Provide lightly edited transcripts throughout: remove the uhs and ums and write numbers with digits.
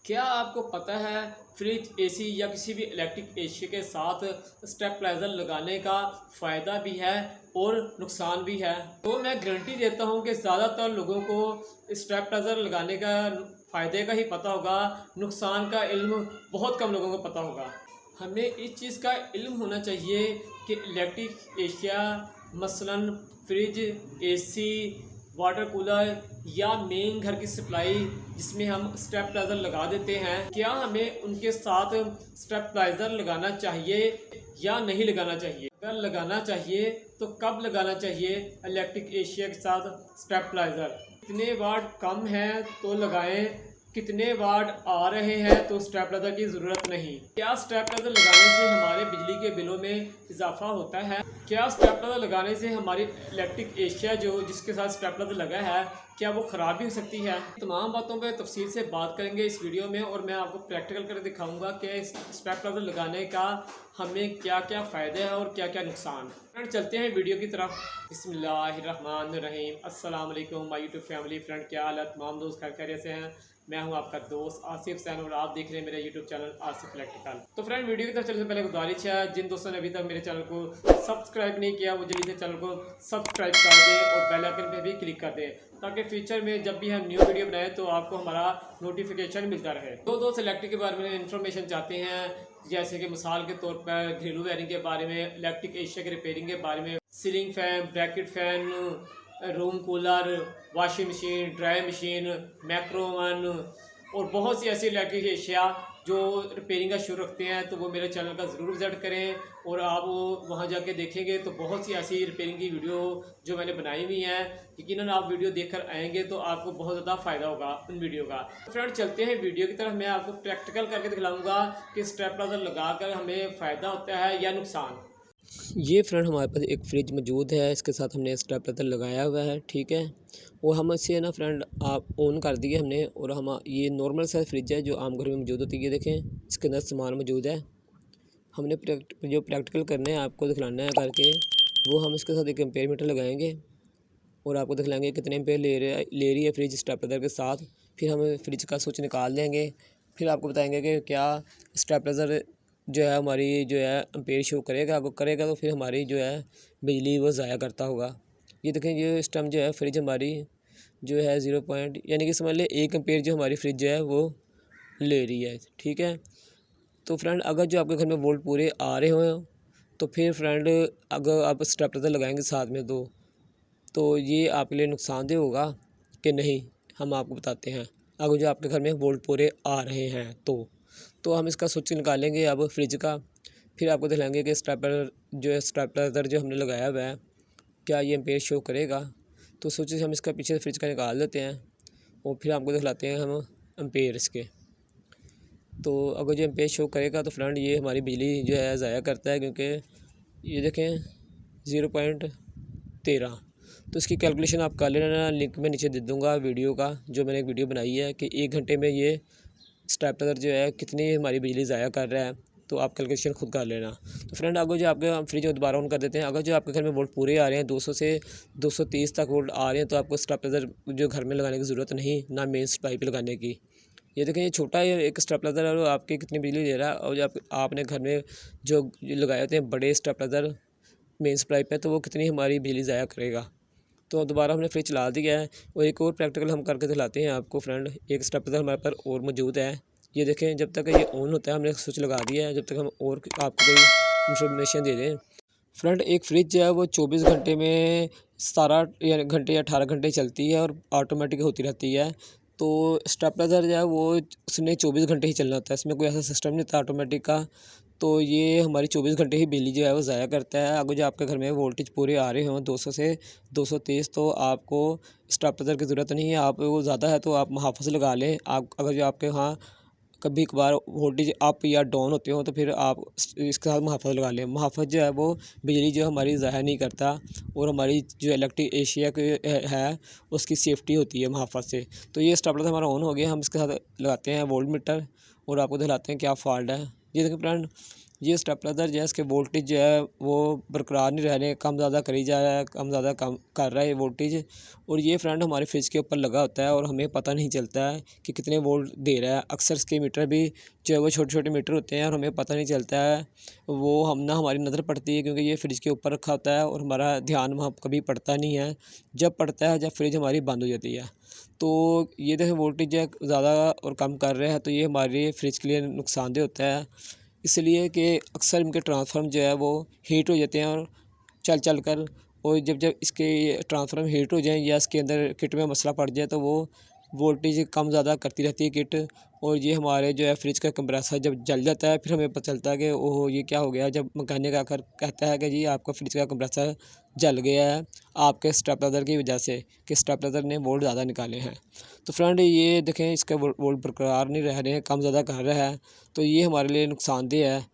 क्या आपको पता है फ्रिज, एसी या किसी भी इलेक्ट्रिक एशिया के साथ स्टेबलाइजर लगाने का फ़ायदा भी है और नुकसान भी है। तो मैं गारंटी देता हूँ कि ज़्यादातर लोगों को स्टेबलाइजर लगाने का फ़ायदे का ही पता होगा, नुकसान का इल्म बहुत कम लोगों को पता होगा। हमें इस चीज़ का इल्म होना चाहिए कि इलेक्ट्रिक एशिया मसलन फ्रिज, एसी, वाटर कूलर या मेन घर की सप्लाई जिसमें हम स्टेबलाइजर लगा देते हैं, क्या हमें उनके साथ स्टेबलाइजर लगाना चाहिए या नहीं लगाना चाहिए। अगर लगाना चाहिए तो कब लगाना चाहिए इलेक्ट्रिक एशिया के साथ स्टेबलाइजर। कितने वाट कम है तो लगाएं, कितने वाट आ रहे हैं तो स्टेबलाइजर की ज़रूरत नहीं। क्या स्टेबलाइजर लगाने से हमारे बिजली के बिलों में इजाफा होता है। क्या स्टेबलाइजर लगाने से हमारी इलेक्ट्रिक एशिया जो जिसके साथ स्टेबलाइजर लगा है क्या वो ख़राब भी हो सकती है। तमाम बातों पर तफसील से बात करेंगे इस वीडियो में और मैं आपको प्रैक्टिकल करके दिखाऊंगा कि स्टेबलाइजर लगाने का हमें क्या क्या फ़ायदे हैं और क्या क्या नुकसान। फ्रेंड चलते हैं वीडियो की तरफ। बिस्मिल्लाहिर्रहमानिर्रहीम। अस्सलाम वालेकुम माय यूट्यूब फैमिली। फ्रेंड क्या हाल है तमाम दोस्त खैरियत से हैं। मैं हूं आपका दोस्त आसिफ सैन और आप देख रहे हैं मेरा यूट्यूब चैनल आसिफ इलेक्ट्रिकल। तो फ्रेंड वीडियो की तरफ चलने से पहले गुजारिश है जिन दोस्तों ने अभी तक मेरे चैनल को सब्सक्राइब नहीं किया वो जल्दी से चैनल को सब्सक्राइब कर दें और बेल आइकन पे भी क्लिक कर दें ताकि फ्यूचर में जब भी हम न्यू वीडियो बनाएं तो आपको हमारा नोटिफिकेशन मिलता रहे। दो दोस्त इलेक्ट्रिक के बारे में इन्फॉर्मेशन चाहते हैं, जैसे कि मिसाल के तौर पर घरेलू वायरिंग के बारे में, इलेक्ट्रिक एशिया के रिपेयरिंग के बारे में, ceiling fan, bracket fan, room cooler, washing machine, dry machine, microwave और बहुत सी ऐसी इलेक्ट्रिक एशिया जो रिपेयरिंग का शुरू रखते हैं तो वो मेरे चैनल का ज़रूर विज़िट करें और आप वो वहाँ जाके देखेंगे तो बहुत सी ऐसी रिपेयरिंग की वीडियो जो मैंने बनाई हुई हैं, यकीनन आप वीडियो देखकर आएंगे तो आपको बहुत ज़्यादा फ़ायदा होगा उन वीडियो का। तो फ्रेंड चलते हैं वीडियो की तरफ। मैं आपको प्रैक्टिकल करके दिखलाऊँगा कि स्टेबलाइजर लगाकर हमें फ़ायदा होता है या नुकसान। ये फ्रेंड हमारे पास एक फ्रिज मौजूद है, इसके साथ हमने स्टेबलाइजर लगाया हुआ है, ठीक है। और हम इसे ना फ्रेंड आप ऑन कर दिए हमने और हम ये नॉर्मल सा फ्रिज है जो आम घर में मौजूद होती है। ये देखें इसके अंदर सामान मौजूद है। हमने जो प्रैक्टिकल करने हैं आपको दिखलाना है करके, वो हम इसके साथ एक एम्पेयर मीटर लगाएंगे और आपको दिखलाएंगे कितने एम्पेयर ले रही है फ्रिज स्टेबलाइजर के साथ। फिर हम फ्रिज का स्विच निकाल देंगे, फिर आपको बताएंगे कि क्या स्टेबलाइजर जो है हमारी जो है एम्पेयर शो करेगा। अगर करेगा तो फिर हमारी जो है बिजली वो ज़ाया करता होगा। ये देखें ये इस टाइम जो है फ्रिज हमारी जो है 0 पॉइंट यानी कि समझ लें 1 एम्पेयर जो हमारी फ्रिज जो है वो ले रही है, ठीक है। तो फ्रेंड अगर जो आपके घर में वोल्ट पूरे आ रहे हो तो फिर फ्रेंड अगर आप स्टेबलाइजर लगाएंगे साथ में तो ये आपके लिए नुकसानदेह होगा कि नहीं, हम आपको बताते हैं। अगर जो आपके घर में वोल्ट पूरे आ रहे हैं तो हम इसका स्विच निकालेंगे अब फ्रिज का। फिर आपको दिखाएंगे कि स्टेबलाइजर जो हमने लगाया हुआ है क्या ये एम्पेयर शो करेगा। तो स्विच हम इसका पीछे से फ्रिज का निकाल देते हैं और फिर आपको दिखलाते हैं हम एम्पेयर इसके। तो अगर जो एम्पेयर शो करेगा तो फ्रेंड ये हमारी बिजली जो है ज़ाया करता है, क्योंकि ये देखें 0.13। तो इसकी कैलकुलेशन आप कर लेना, लिंक में नीचे दे दूँगा वीडियो का, जो मैंने एक वीडियो बनाई है कि 1 घंटे में ये स्टेबलाइजर जो है कितनी हमारी बिजली ज़ाया कर रहा है, तो आप कैलकुलेशन खुद कर लेना। तो फ्रेंड अगर जो आपके हम फ्रिज को दोबारा ऑन कर देते हैं, अगर जो आपके घर में वोल्ट पूरे आ रहे हैं 200 से 230 तक वोल्ट आ रहे हैं तो आपको स्टेबलाइजर जो घर में लगाने की ज़रूरत नहीं, ना मेन सप्लाई पे लगाने की। ये देखें ये छोटा है एक स्टेबलाइजर और आपकी कितनी बिजली दे रहा है। और जब आपने घर में जो लगाए होते हैं बड़े स्टेबलाइजर मेन सप्लाई पे तो वो कितनी हमारी बिजली ज़ाया करेगा। तो दोबारा हमने फ्रिज चला दिया है और एक और प्रैक्टिकल हम करके दिखाते हैं आपको। फ्रेंड एक स्टेबलाइजर हमारे पास और मौजूद है, ये देखें जब तक ये ऑन होता है हमने स्विच लगा दिया है, जब तक हम और आपको कोई इन्फॉर्मेशन दे दें। फ्रेंड एक फ्रिज जो है वो 24 घंटे में 17 घंटे या 18 घंटे चलती है और ऑटोमेटिक होती रहती है। तो स्टेबलाइजर जो है वो उसने 24 घंटे ही चलना होता है, इसमें कोई ऐसा सिस्टम नहीं था ऑटोमेटिक का। तो ये हमारी 24 घंटे ही बिजली जो है वो ज़ाया करता है। अगर जो आपके घर में वोल्टेज पूरे आ रहे हों 200 से 230 तो आपको स्टेबलाइजर की ज़रूरत नहीं है। आप वो ज़्यादा है तो आप मुहाफ़िज़ लगा लें। आप अगर जो आपके यहाँ कभी कभार वोल्टेज अप या डाउन होते हो तो फिर आप इसके साथ मुहाफ़िज़ लगा लें। मुहाफ़िज़ जो है वो बिजली जो हमारी ज़ाया नहीं करता और हमारी जो इलेक्ट्रिक एशिया के है उसकी सेफ्टी होती है मुहाफ़िज़ से। तो ये स्टेबलाइजर हमारा ऑन हो गया, हम इसके साथ लगाते हैं वोल्ट मीटर और आपको दिखाते हैं क्या फ़ॉल्ट है। ये देखिए फ्रेंड ये स्टेबलाइज़र जो है इसके वोल्टेज जो है वो बरकरार नहीं रह रहे, कम ज़्यादा करी जा रहा है, कम ज़्यादा कम कर रहा है ये वोल्टेज। और ये फ्रेंड हमारे फ्रिज के ऊपर लगा होता है और हमें पता नहीं चलता है कि कितने वोल्ट दे रहा है। अक्सर इसके मीटर भी जो है वो छोटे छोटे मीटर होते हैं और हमें पता नहीं चलता है, वो हम ना हमारी नज़र पड़ती है क्योंकि ये फ्रिज के ऊपर रखा होता है और हमारा ध्यान वहाँ कभी पड़ता नहीं है। जब पड़ता है जब फ्रिज हमारी बंद हो जाती है। तो ये देखें वोल्टेज जो है ज़्यादा और कम कर रहे हैं, तो ये हमारे फ्रिज के लिए नुकसानदेह होता है, इसलिए कि अक्सर इनके ट्रांसफार्मर जो है वो हीट हो जाते हैं और चल चल कर, और जब इसके ट्रांसफार्मर हीट हो जाएँ या इसके अंदर किट में मसला पड़ जाए तो वो वोल्टेज कम ज़्यादा करती रहती है किट। और ये हमारे जो है फ्रिज का कंप्रेसर जब जल जाता है फिर हमें पता चलता है कि ओहो ये क्या हो गया। जब मैकेनिक आकर कहता है कि जी आपका फ्रिज का कंप्रेसर जल गया है आपके स्टेबलाइज़र की वजह से, कि स्टेबलाइज़र ने वोल्ट ज़्यादा निकाले हैं। तो फ्रेंड ये देखें इसका वोल्ट बरकरार नहीं रह रहे हैं, कम ज़्यादा कर रहा है, तो ये हमारे लिए नुकसानदेह है।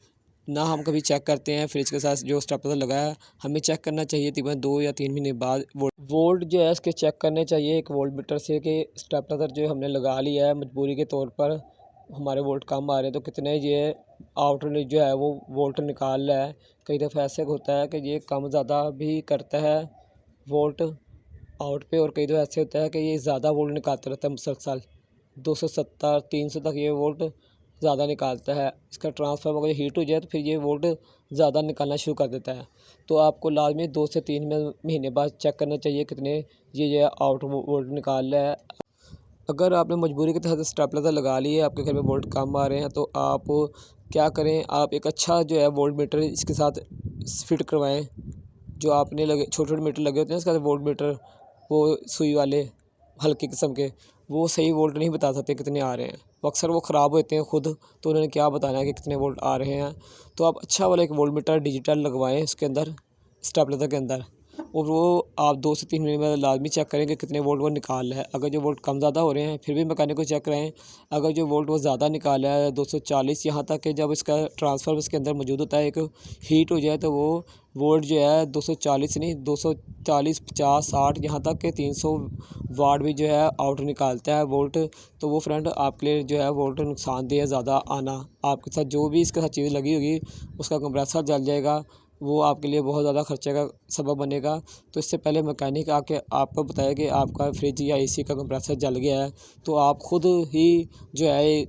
ना हम कभी चेक करते हैं फ्रिज के साथ जो स्टेबलाइज़र लगा है, हमें चेक करना चाहिए तकरीबन 2 या 3 महीने बाद वोल्ट जो है इसके चेक करने चाहिए एक वोल्ट मीटर से, कि स्टेबलाइज़र जो हमने लगा लिया है मजबूरी के तौर पर, हमारे वोल्ट कम आ रहे हैं तो कितने ये आउटर जो है वो वोल्ट निकाल रहा है। कई दफ़ा ऐसे होता है कि ये कम ज़्यादा भी करता है वोल्ट आउट पे, और कई दफ़ा ऐसे होता है कि ये ज़्यादा वोल्ट निकालता रहता है मुसलसल 270 300 तक ये वोल्ट ज़्यादा निकालता है। इसका ट्रांसफार्मर अगर हीट हो जाए तो फिर ये वोल्ट ज़्यादा निकालना शुरू कर देता है। तो आपको लाजमी 2 से 3 महीने बाद चेक करना चाहिए कितने ये आउट वोल्ट निकाल रहा है। अगर आपने मजबूरी के तहत स्टेबलाइज़र लगा लिए, आपके घर में वोल्ट कम आ रहे हैं, तो आप क्या करें, आप एक अच्छा जो है वोल्ट मीटर इसके साथ फिट करवाएं। जो आपने लगे छोटे छोटे मीटर लगे होते हैं इसके साथ वोल्ट मीटर, वो सुई वाले हल्के किस्म के, वो सही वोल्ट नहीं बता सकते कितने आ रहे हैं, वो अक्सर वो ख़राब होते हैं खुद, तो उन्होंने क्या बताना है कि कितने वोल्ट आ रहे हैं। तो आप अच्छा वाला एक वोल्ट मीटर डिजिटल लगवाएं इसके अंदर, स्टेबलाइज़र के अंदर, और वो आप 2 से 3 महीने में लाजमी चेक करें कि कितने वोल्ट वो निकाल रहा है। अगर जो वोल्ट कम ज़्यादा हो रहे हैं फिर भी मैकेनिक को चेक कराएँ। अगर जो वोल्ट वो ज़्यादा निकाल रहा है 240, यहाँ तक कि जब इसका ट्रांसफार्मर इसके अंदर मौजूद होता है एक हीट हो जाए तो वो वोल्ट जो है 240 नहीं 240 50 60 यहाँ तक कि 300 वाट भी जो है आउट निकालता है वोल्ट। तो वो फ्रेंड आपके लिए जो है वोल्ट नुकसानदेह है ज़्यादा आना। आपके साथ जो भी इसके साथ चीज़ लगी होगी उसका कंप्रेसर जल जाएगा, वो आपके लिए बहुत ज़्यादा खर्चे का सबब बनेगा। तो इससे पहले मैकेनिक आके आपको बताया कि आपका फ्रिज या एसी का कंप्रेसर जल गया है, तो आप ख़ुद ही जो है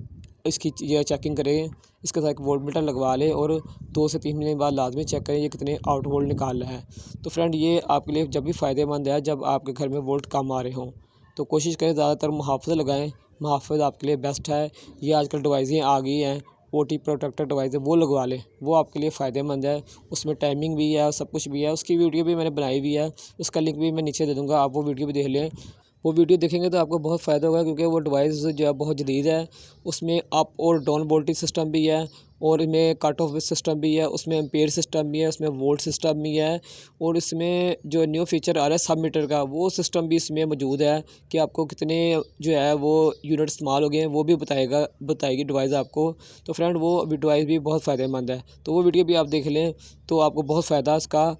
इसकी ये चेकिंग करें, इसके साथ एक वोल्ट मीटर लगवा लें और 2 से 3 महीने बाद लाजमी चेक करें ये कितने आउट वोल्ट निकाल रहा है। तो फ्रेंड ये आपके लिए जब भी फ़ायदेमंद है जब आपके घर में वोल्ट कम आ रहे हों, तो कोशिश करें ज़्यादातर मुहाफ़िज़ लगाएँ, मुहाफ़िज़ आपके लिए बेस्ट है। ये आजकल डिवाइसें आ गई हैं, ओटी प्रोटेक्टर डिवाइस है, वो लगवा लें, वो आपके लिए फ़ायदेमंद है। उसमें टाइमिंग भी है और सब कुछ भी है, उसकी वीडियो भी मैंने बनाई हुई है, उसका लिंक भी मैं नीचे दे दूँगा, आप वो वीडियो भी देख लें। वो वीडियो देखेंगे तो आपको बहुत फ़ायदा होगा क्योंकि वो डिवाइस जो है बहुत जदीद है। उसमें अप और डाउन वोल्टेज सिस्टम भी है और इनमें कट ऑफ सिस्टम भी है, उसमें एम्पेयर सिस्टम भी है, उसमें वोल्ट सिस्टम भी है, और इसमें जो न्यू फीचर आ रहा है सब मीटर का वो सिस्टम भी इसमें मौजूद है कि आपको कितने जो है वो यूनिट इस्तेमाल हो गए हैं वो भी बताएगी डिवाइस आपको। तो फ्रेंड वो डिवाइस भी बहुत फ़ायदेमंद है, तो वो वीडियो भी आप देख लें तो आपको बहुत फ़ायदा इसका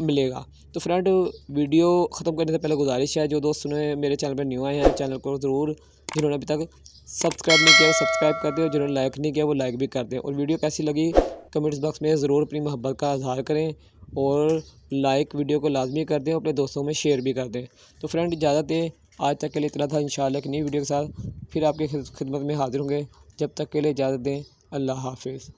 मिलेगा। तो फ्रेंड वीडियो ख़त्म करने से पहले गुजारिश है, जो दोस्त सुने मेरे चैनल पर न्यू आए हैं चैनल को ज़रूर, जिन्होंने अभी तक सब्सक्राइब नहीं किया वो सब्सक्राइब कर दें, और जिन्होंने लाइक नहीं किया वो लाइक भी कर दें। और वीडियो कैसी लगी कमेंट्स बॉक्स में ज़रूर अपनी मोहब्बत का इज़हार करें, और लाइक वीडियो को लाजमी कर दें, अपने दोस्तों में शेयर भी कर दें। तो फ्रेंड इजाज़त दें, आज तक के लिए इतना था। इंशाल्लाह एक नई वीडियो के साथ फिर आपकी खिदमत में हाजिर होंगे। जब तक के लिए इजाज़त दें, अल्लाह हाफिज़।